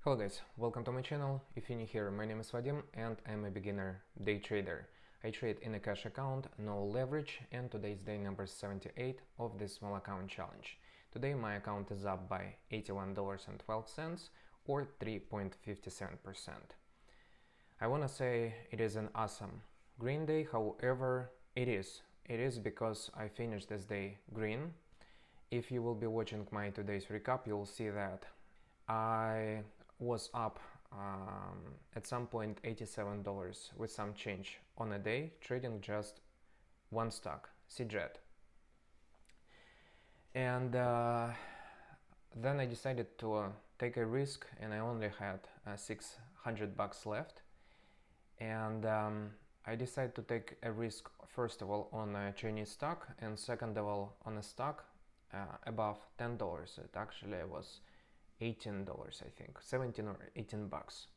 Hello guys, welcome to my channel. If you're new here, my name is Vadim and I'm a beginner day trader. I trade in a cash account, no leverage, and today is day number 78 of this small account challenge. Today my account is up by $81.12 or 3.57%. I want to say it is an awesome green day, however it is because I finished this day green. If you will be watching my today's recap, you'll see that I was up at some point $87 with some change on a day, trading just one stock, CJET. And then I decided to take a risk, and I only had $600 left. And I decided to take a risk first of all on a Chinese stock, and second of all on a stock above $10. It actually was $18, I think, 17 or 18 bucks.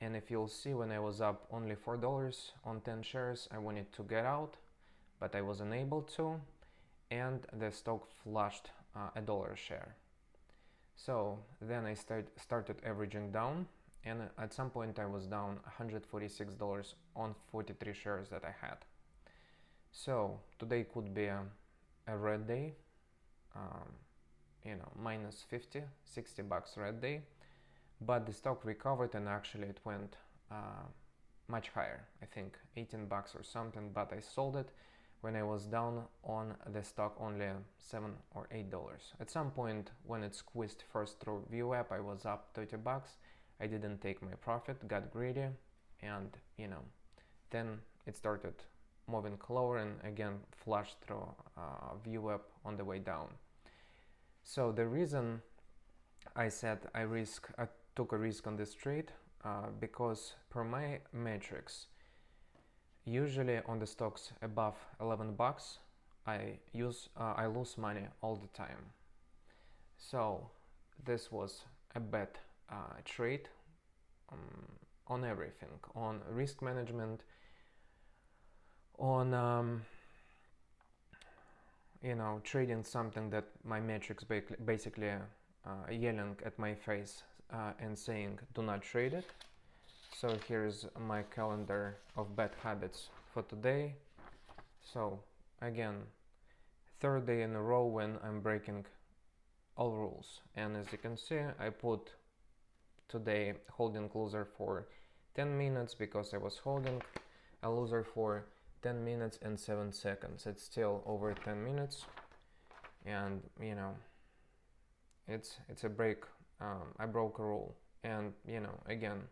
And if you'll see, when I was up only $4 on 10 shares, I wanted to get out, but I wasn't able to, and the stock flushed a dollar share. So then I started averaging down, and at some point I was down $146 on 43 shares that I had. So today could be a red day. Minus 50, 60 bucks red day, but the stock recovered and actually it went much higher, I think 18 bucks or something, but I sold it when I was down on the stock only $7 or $8. At some point when it squeezed first through VWAP, I was up 30 bucks. I didn't take my profit, got greedy, and then it started moving lower and again flushed through VWAP on the way down. So the reason I said I took a risk on this trade because per my metrics, usually on the stocks above 11 bucks, I lose money all the time. So this was a bad trade on everything, on risk management, on trading something that my metrics basically yelling at my face and saying do not trade it. So here's my calendar of bad habits for today. So again, third day in a row when I'm breaking all rules, and as you can see, I put today holding loser for 10 minutes because I was holding a loser for 10 minutes and 7 seconds. It's still over 10 minutes, and it's a break. I broke a rule, and again,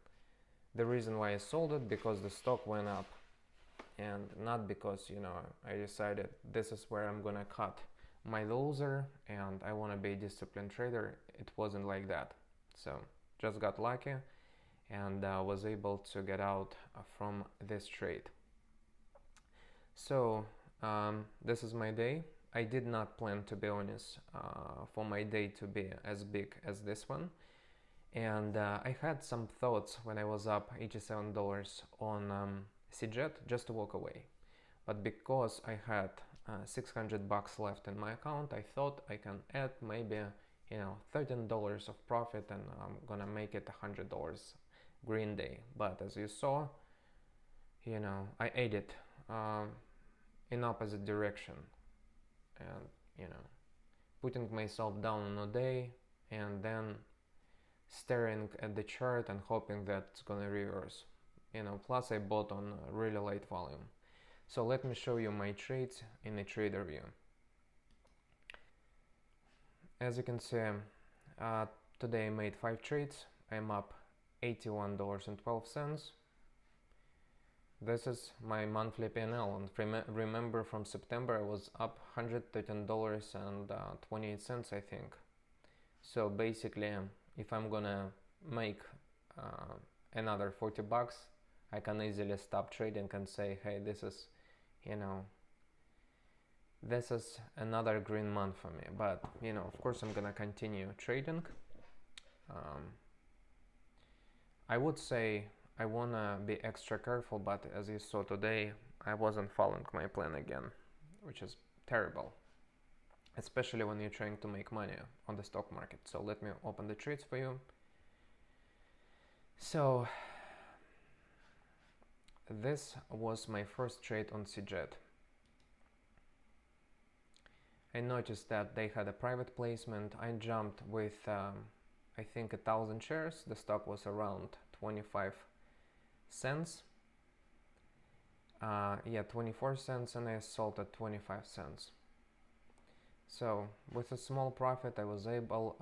the reason why I sold it because the stock went up, and not because I decided this is where I'm gonna cut my loser and I want to be a disciplined trader. It wasn't like that. So just got lucky and was able to get out from this trade. So this is my day. I did not plan, to be honest, for my day to be as big as this one. And I had some thoughts when I was up $87 on CJET just to walk away. But because I had 600 bucks left in my account, I thought I can add maybe $13 of profit, and I'm gonna make it $100 green day. But as you saw, I ate it in opposite direction, and putting myself down on a day and then staring at the chart and hoping that it's gonna reverse. Plus I bought on really light volume. So let me show you my trades in a trader view. As you can see, today I made 5 trades. I'm up $81.12. This is my monthly P&L, and remember from September I was up $113.28, I think. So basically, if I'm gonna make another 40 bucks, I can easily stop trading and say, hey, this is another green month for me. But of course I'm gonna continue trading. I would say I wanna be extra careful, but as you saw today, I wasn't following my plan again, which is terrible, especially when you're trying to make money on the stock market. So let me open the trades for you. So this was my first trade on CJET. I noticed that they had a private placement. I jumped with I think 1,000 shares. The stock was around 25 cents. Yeah, 24 cents, and I sold at 25 cents. So with a small profit, I was able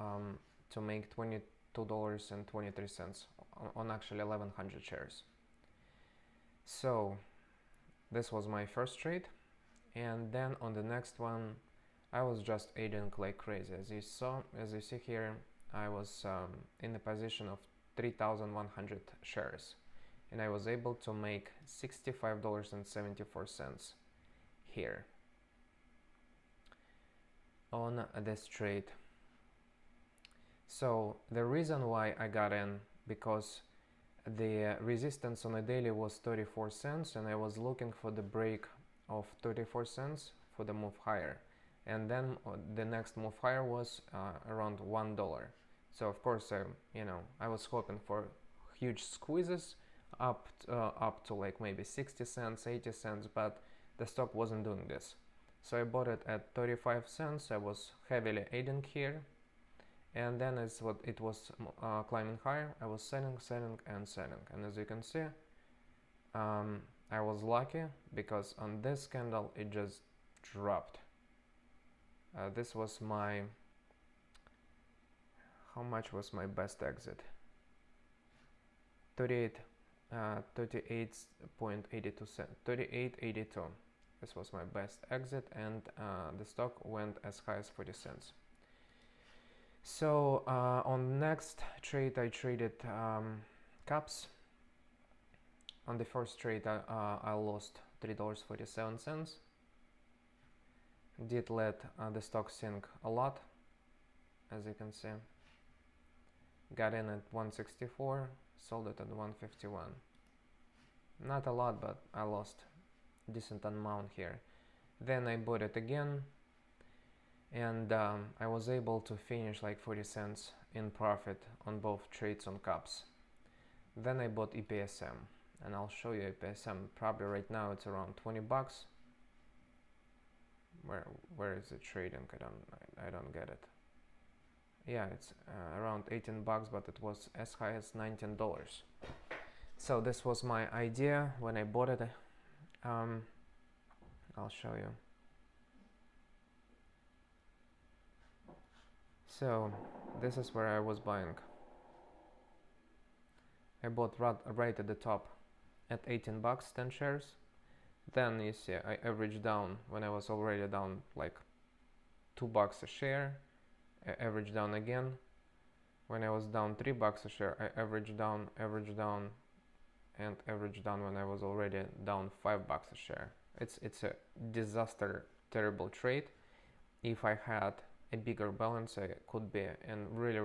to make $22.23 on actually 1,100 shares. So this was my first trade, and then on the next one, I was just aiding like crazy. As you see here, I was in the position of 3,100 shares, and I was able to make $65.74 here on this trade. So the reason why I got in, because the resistance on a daily was 34 cents, and I was looking for the break of 34 cents for the move higher, and then the next move higher was around $1. So of course I was hoping for huge squeezes up to like maybe 60 cents, 80 cents, but the stock wasn't doing this. So I bought it at 35 cents. I was heavily aiding here, and then as it was climbing higher, I was selling, and as you can see, I was lucky because on this candle it just dropped. This was my, how much was my best exit? 38.82 cents, 38.82. This was my best exit, and the stock went as high as 40 cents. So on next trade, I traded caps. On the first trade, I lost $3.47. Did let the stock sink a lot, as you can see. Got in at 164, sold it at 151. Not a lot, but I lost a decent amount here. Then I bought it again, and I was able to finish like 40 cents in profit on both trades on caps. Then I bought EPSM, and I'll show you EPSM. Probably right now it's around 20 bucks. Where is it trading? I don't get it. Yeah, it's around 18 bucks, but it was as high as $19. So this was my idea when I bought it. I'll show you. So this is where I was buying. I bought right at the top at 18 bucks, 10 shares. Then you see I averaged down when I was already down like 2 bucks a share. I averaged down again. When I was down 3 bucks a share, I averaged down, and averaged down when I was already down 5 bucks a share. It's a disaster, terrible trade. If I had a bigger balance, I could be in really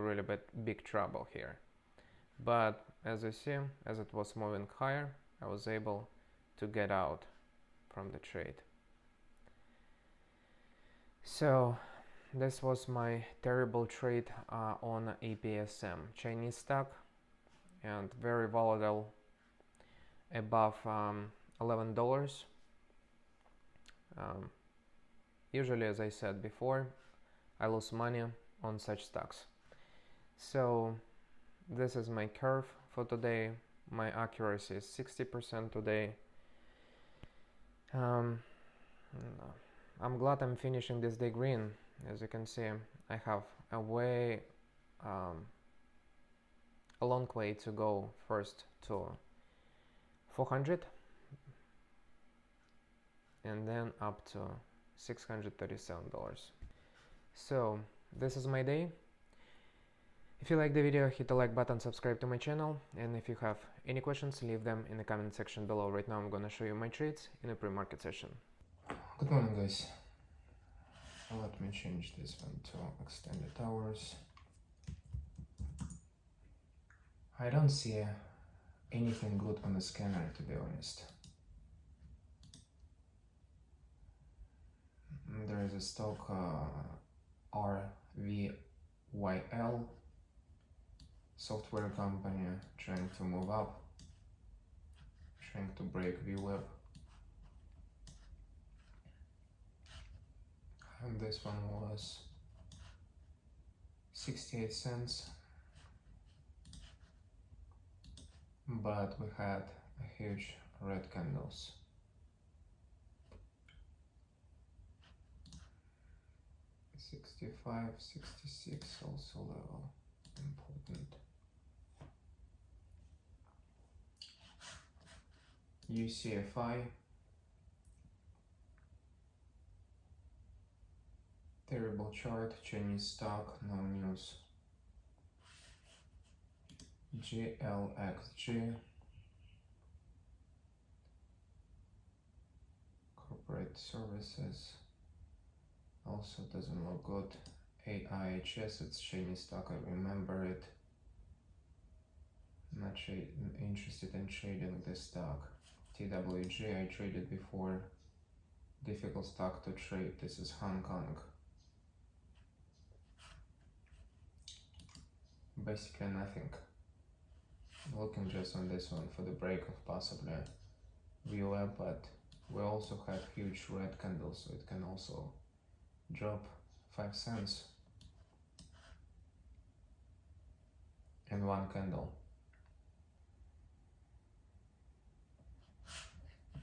big trouble here. But as you see, as it was moving higher, I was able to get out from the trade. So this was my terrible trade on EPSM, Chinese stock, and very volatile, above $11. Usually, as I said before, I lose money on such stocks. So this is my curve for today. My accuracy is 60% today. I'm glad I'm finishing this day green. As you can see, I have a long way to go first to 400, and then up to $637. So this is my day. If you like the video, hit the like button, subscribe to my channel, and if you have any questions, leave them in the comment section below. Right now I'm gonna show you my trades in a pre-market session. Good morning, guys. Let me change this one to extended hours. I don't see anything good on the scanner, to be honest. There is a stock RVYL software company trying to move up, trying to break VWAP. And this one was 68 cents, but we had a huge red candles. $65, $66 also level, important. UCFI, terrible chart, Chinese stock, no news. GLXG, corporate services, also doesn't look good. AIHS, it's Chinese stock, I remember it. Not interested in trading this stock. TWG, I traded before. Difficult stock to trade. This is Hong Kong. Basically nothing. Looking just on this one for the break of possibly VWAP, but we also have huge red candles, so it can also drop 5 cents in one candle.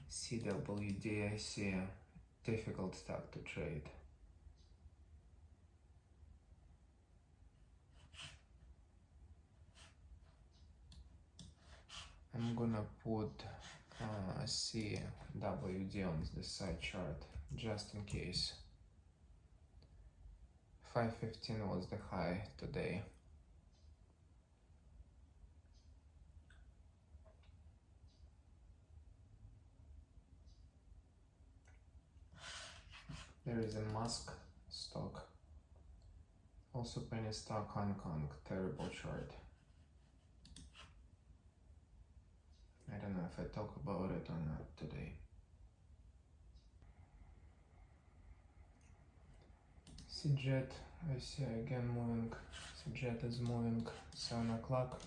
CWD, I see a difficult stock to trade. I'm gonna put CWD on the side chart just in case. 515 was the high today. There is a Musk stock, also penny stock, Hong Kong, terrible chart. I don't know if I talk about it or not today. CJET, I see again moving. CJET is moving 7 o'clock.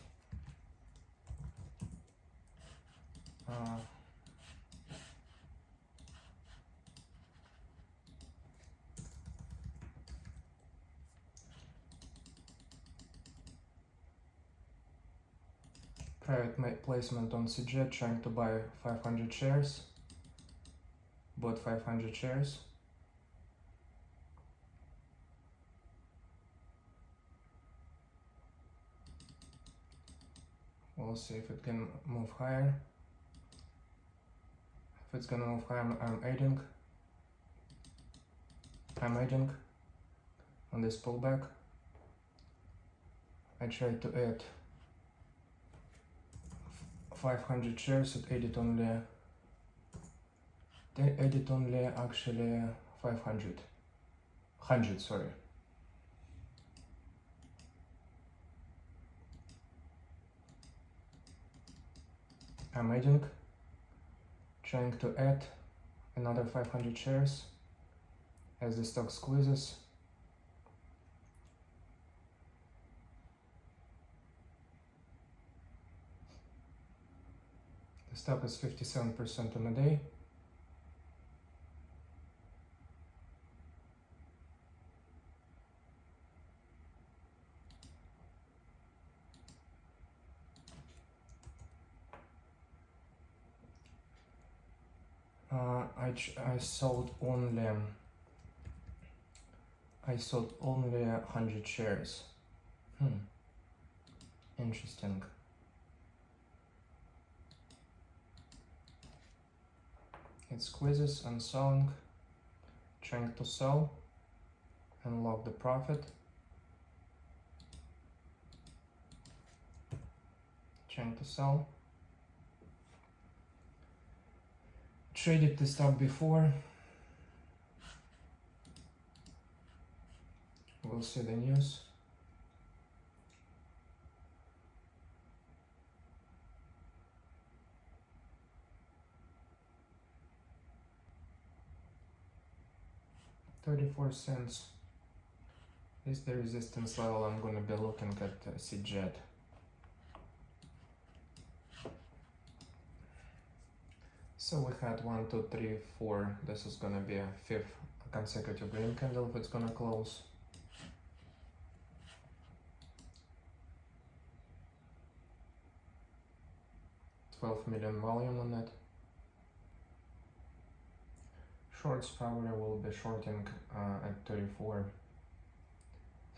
Private placement on CJET, trying to buy 500 shares. Bought 500 shares. We'll see if it can move higher. If it's gonna move higher, I'm aiding. On this pullback. I tried to add 500 shares, it added only actually 500. 100, sorry. I'm adding, trying to add another 500 shares as the stock squeezes. The stock is 57% on a day. I sold only 100 shares. Interesting. It squeezes and selling, trying to sell and lock the profit. Trying to sell. Traded the stock before. We'll see the news. $0.34 is the resistance level. I'm gonna be looking at CJET. So we had 1, 2, 3, 4. This is gonna be a 5th consecutive green candle if it's gonna close. $12 million volume on it. Shorts probably will be shorting at 34.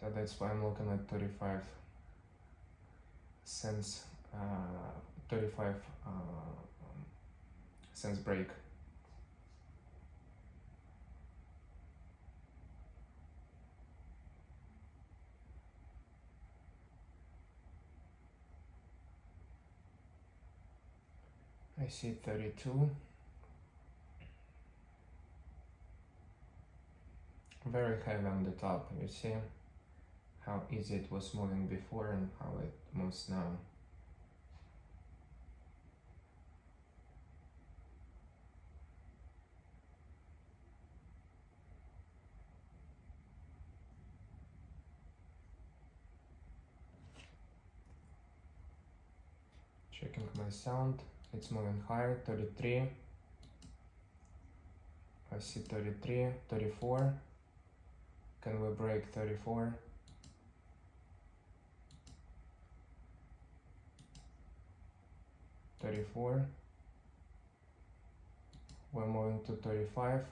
So that's why I'm looking at 35 cents, 35 cents break. I see 32. Very heavy on the top. You see how easy it was moving before and how it moves now. Checking my sound, it's moving higher, 33. I see 33, 34. Can we break 34? $34. We're moving to 35.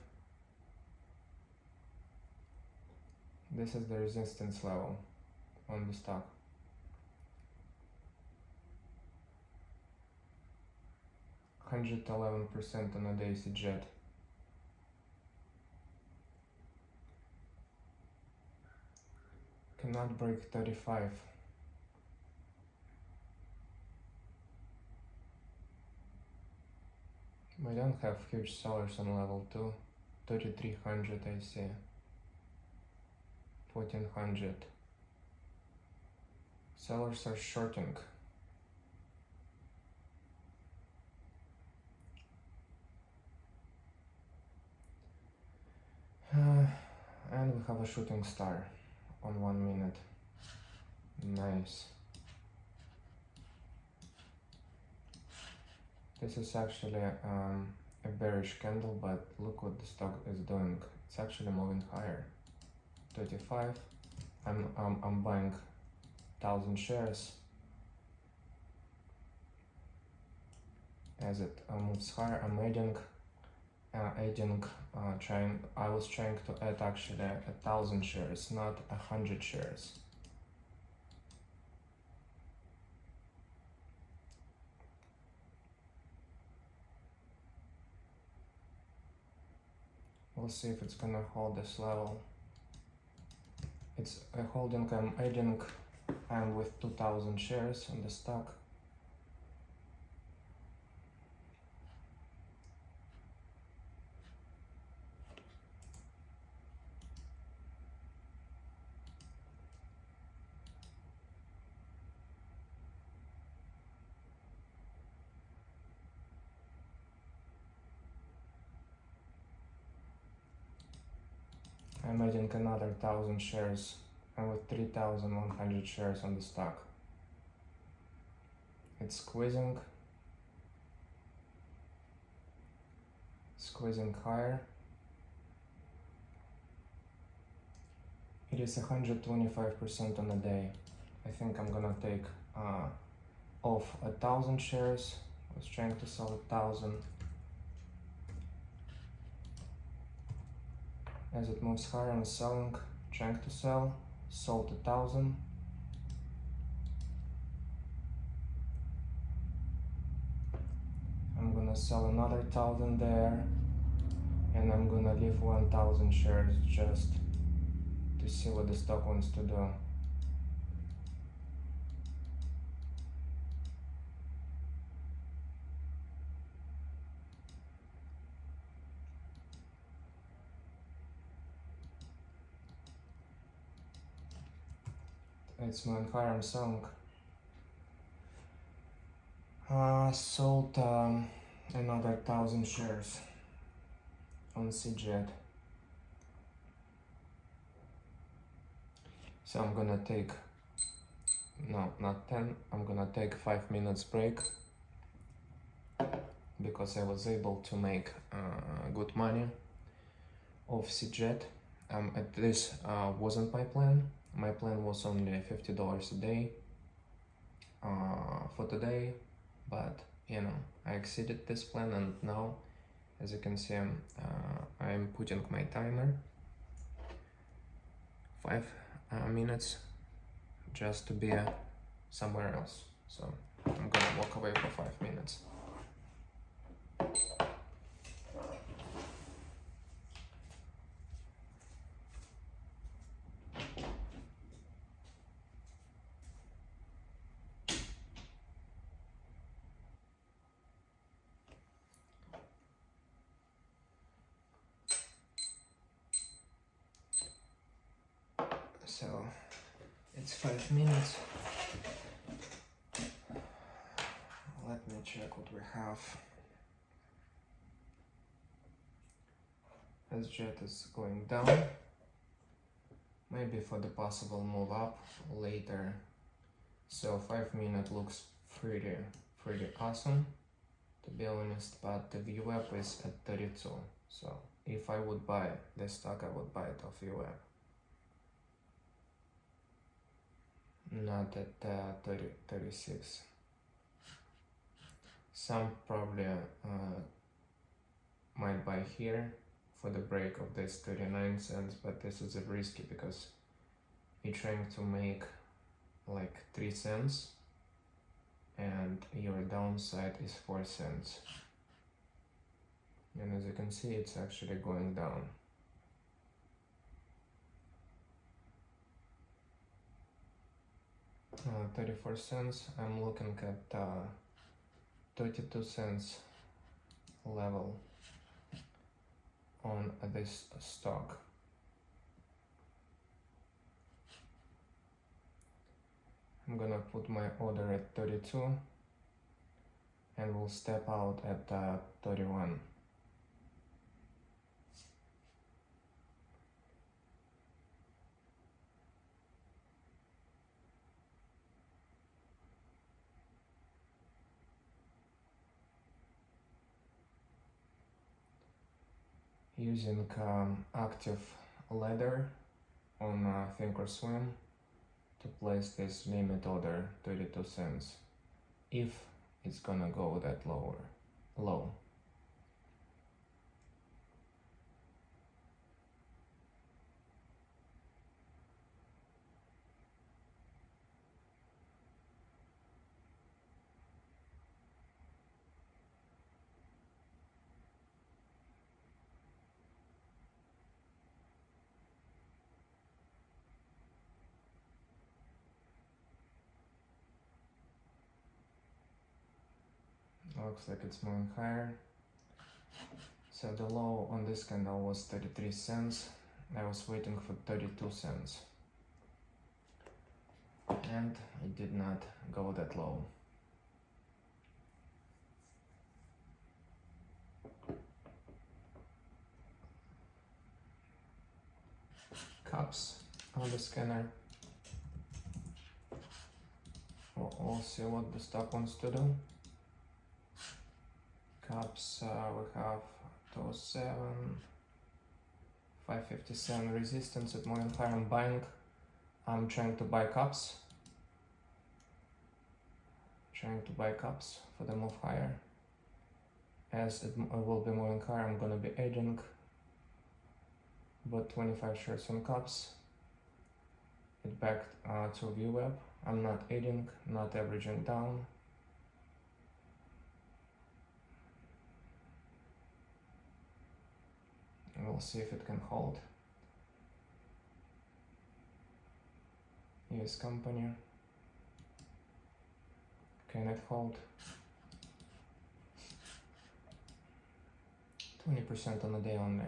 This is the resistance level on the stock. $111% on a daisy jet. Cannot break 35. We don't have huge sellers on level 2. 3,300 I see. 1,400. Sellers are shorting. And we have a shooting star on 1 minute. Nice. This is actually a bearish candle, but look what the stock is doing. It's actually moving higher. 35. I'm buying 1,000 shares. As it moves higher, I'm I was trying to add actually 1,000 shares, not 100 shares. We'll see if it's gonna hold this level. It's holding, I'm with 2,000 shares on the stock. I'm adding another 1,000 shares. I'm with 3,100 shares on the stock. It's squeezing higher. It is 125% on a day. I think I'm gonna take off 1,000 shares. I was trying to sell 1,000. As it moves higher, I'm selling, trying to sell, sold 1,000. I'm gonna sell another 1,000 there, and I'm gonna leave 1,000 shares just to see what the stock wants to do. It's moving higher, I'm selling. Sold another 1,000 shares on CJET. So I'm gonna take, no, not 10, I'm gonna take 5 minutes break. because I was able to make good money off CJet. This wasn't my plan. My plan was only $50 a day for today, but you know, I exceeded this plan, and now, as you can see, I'm putting my timer 5 minutes just to be somewhere else. So I'm gonna walk away for 5 minutes. So it's 5 minutes. Let me check what we have. As jet is going down, maybe for the possible move up later. So 5 minutes looks pretty awesome, to be honest, but the VWAP is at 32. So if I would buy this stock, I would buy it off VWAP, not at 36. Some probably might buy here for the break of this 39 cents, but this is risky because you're trying to make like 3 cents and your downside is 4 cents. And as you can see, it's actually going down. Uh, 34 cents. I'm looking at 32 cents level on this stock. I'm gonna put my order at 32 and we'll step out at 31. Using active ladder on Thinkorswim to place this limit order 32 cents if it's gonna go that low. Looks like it's moving higher. So the low on this candle was 33 cents. I was waiting for 32 cents. And it did not go that low. Cups on the scanner. We'll see what the stock wants to do. Cups, we have 207, 557 resistance at moving higher. I'm buying. I'm trying to buy cups. Trying to buy cups for the move higher. As it will be moving higher, I'm gonna be adding about 25 shares on cups. It back to VWAP. I'm not adding, not averaging down. And we'll see if it can hold. US company. Can it hold? 20% on the day only.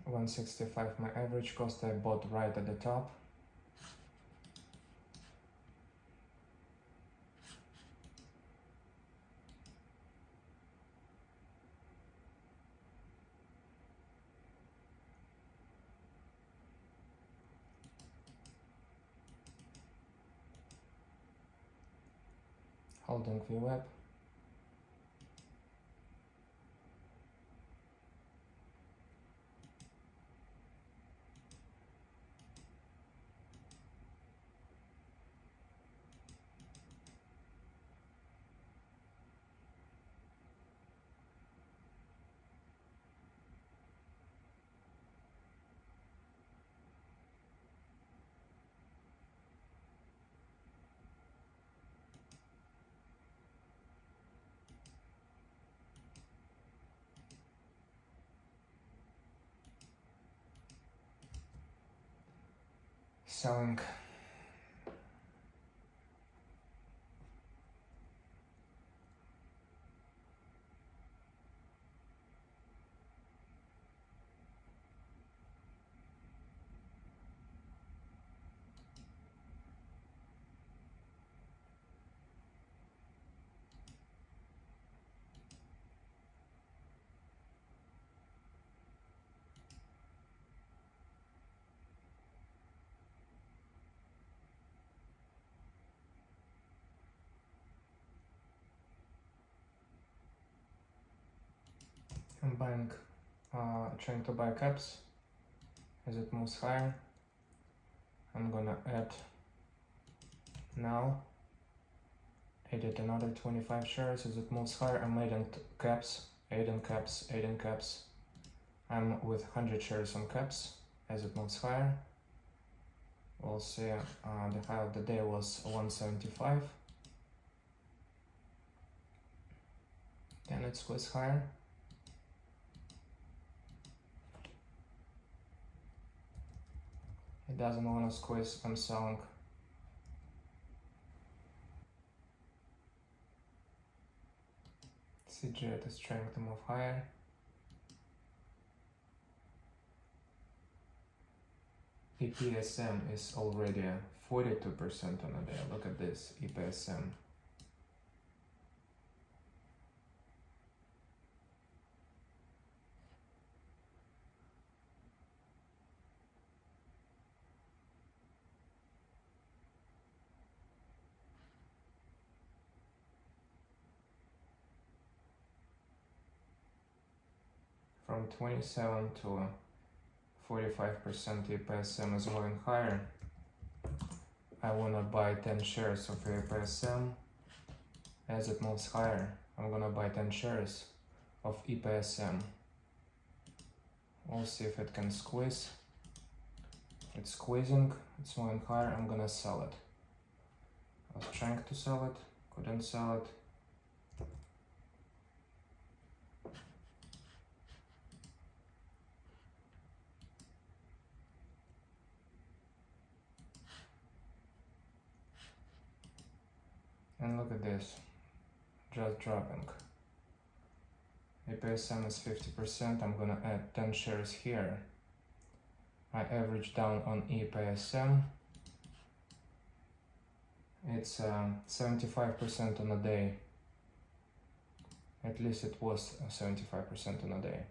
$165 my average cost. I bought right at the top. holding VWAP. Selling. I'm buying, trying to buy caps as it moves higher. I'm gonna add now, edit another 25 shares as it moves higher. I'm adding caps, adding caps, adding caps. I'm with 100 shares on caps as it moves higher. We'll see, the high of the day was 175. Can it squeeze higher? It doesn't want to squeeze, I'm selling. CGT is trying to move higher. EPSM is already 42% on a day. Look at this, EPSM. From 27 to 45% EPSM is moving higher. I wanna buy 10 shares of EPSM. As it moves higher, I'm gonna buy 10 shares of EPSM. We'll see if it can squeeze. It's squeezing, it's moving higher, I'm gonna sell it. I was trying to sell it, couldn't sell it. And look at this, just dropping. EPSM is 50%, I'm gonna add 10 shares here. I average down on EPSM. It's 75% on a day. At least it was 75% on a day.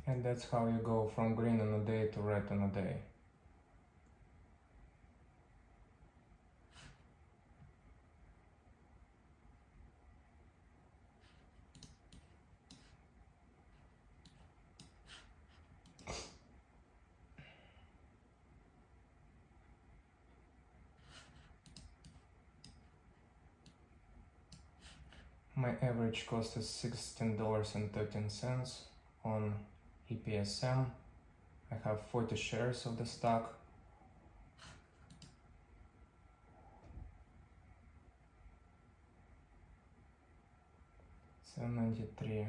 And that's how you go from green on a day to red on a day. My average cost is $16.13 on EPSM. I have 40 shares of the stock. $7.93.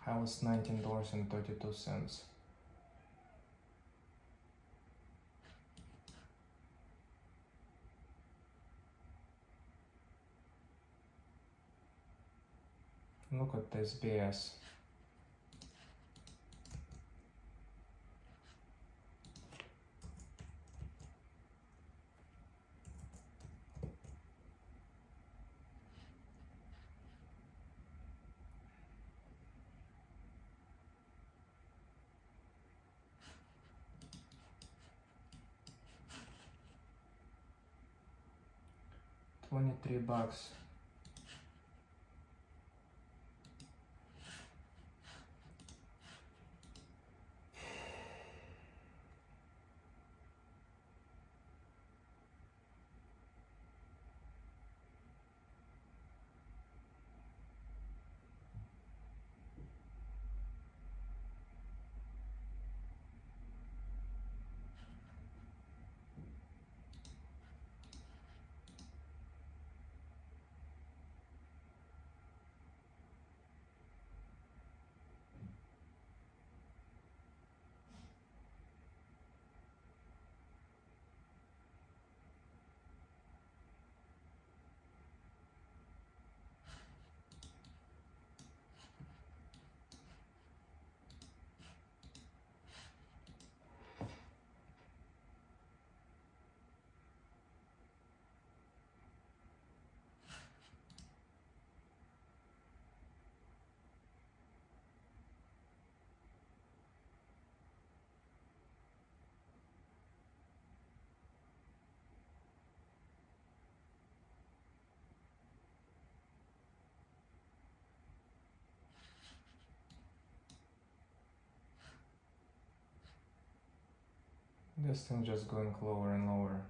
I was $19.32. Look at this BS. $23. This thing just going lower and lower.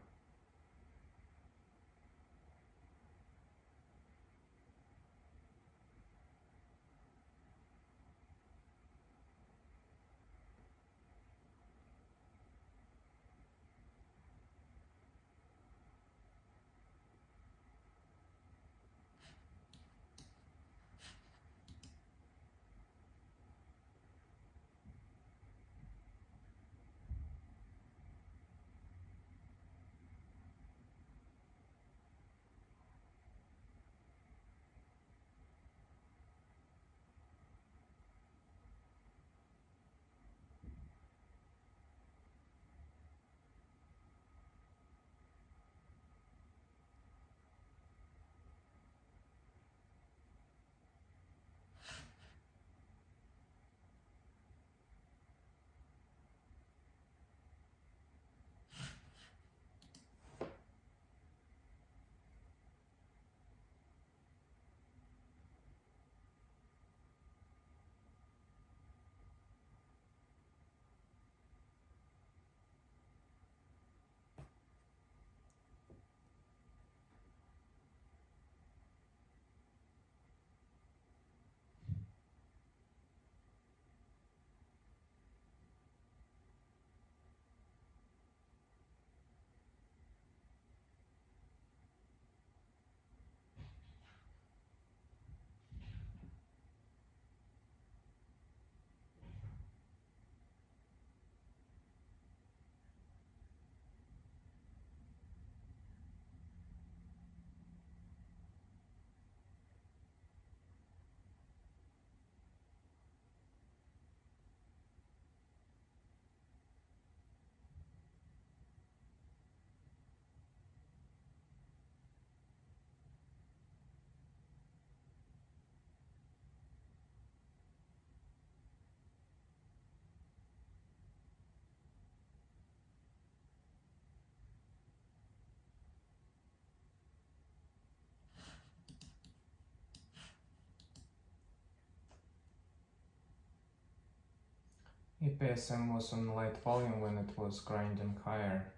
EPSM was on light volume when it was grinding higher.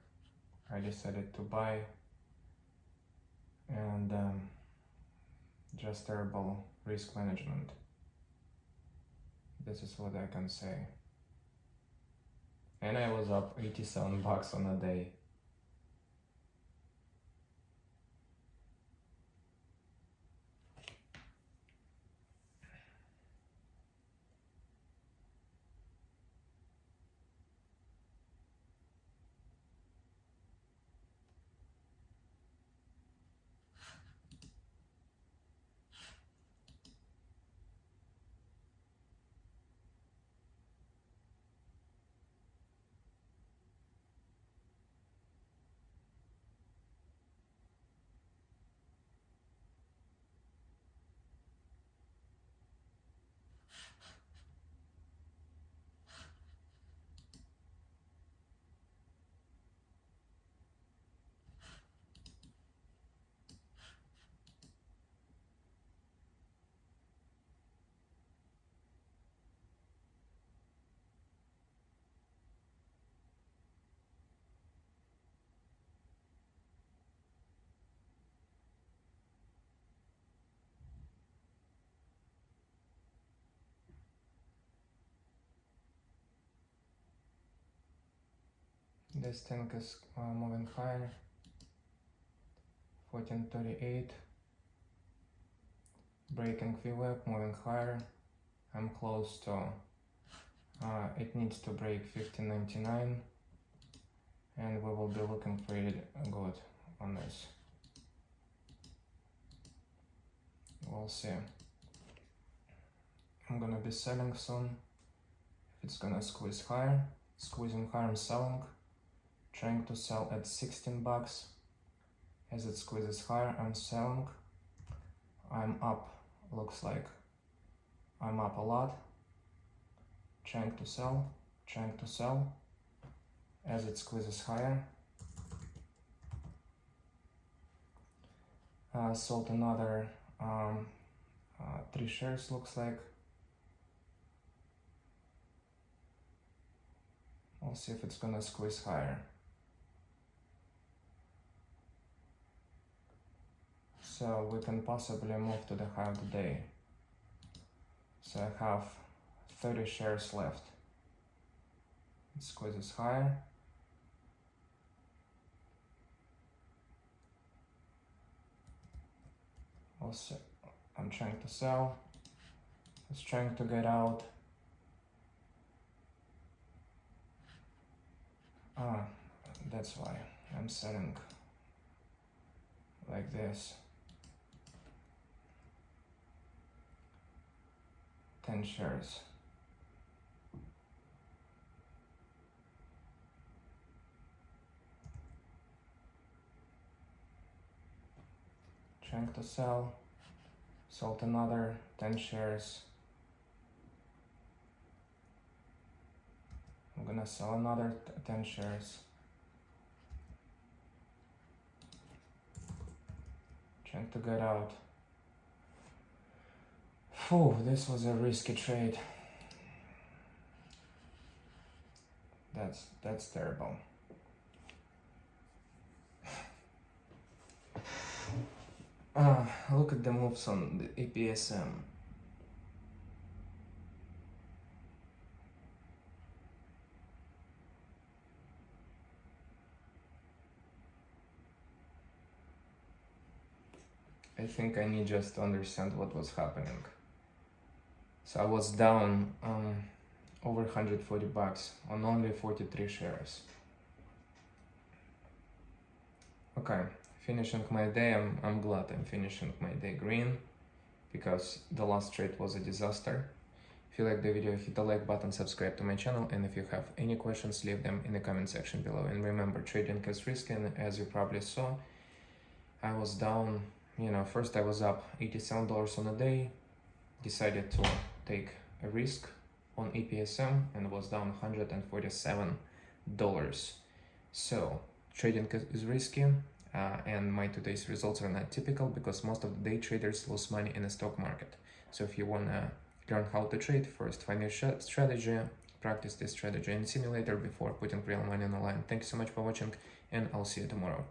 I decided to buy, and just terrible risk management. This is what I can say. And I was up $87 on a day. This thing is moving higher. 1438. Breaking VWAP, moving higher. I'm close to. It needs to break 1599, and we will be looking pretty good on this. We'll see. I'm gonna be selling soon. If it's gonna squeeze higher, squeezing higher, I'm selling. Trying to sell at 16 bucks. As it squeezes higher, I'm selling. I'm up, looks like I'm up a lot. Trying to sell. As it squeezes higher. Sold another 3 shares, looks like. We'll see if it's gonna squeeze higher. So we can possibly move to the high of the day. So I have 30 shares left. It squeezes higher. Also, I'm trying to sell. I was trying to get out. That's why I'm selling like this. 10 shares. Trying to sell. Sold another 10 shares. I'm gonna sell another 10 shares. Trying to get out. Phew, this was a risky trade. That's terrible. Look at the moves on the EPSM. I think I need just to understand what was happening. So I was down over 140 bucks on only 43 shares. Okay, finishing my day. I'm glad I'm finishing my day green, because the last trade was a disaster. If you like the video, hit the like button, subscribe to my channel, and if you have any questions, leave them in the comment section below. And remember, trading is risky, and as you probably saw, I was down, first I was up $87 on a day, decided to take a risk on EPSM and was down $147. So trading is risky, and my today's results are not typical because most of the day traders lose money in the stock market. So if you want to learn how to trade, first find your strategy, practice this strategy in simulator before putting real money on the line. Thank you so much for watching, and I'll see you tomorrow.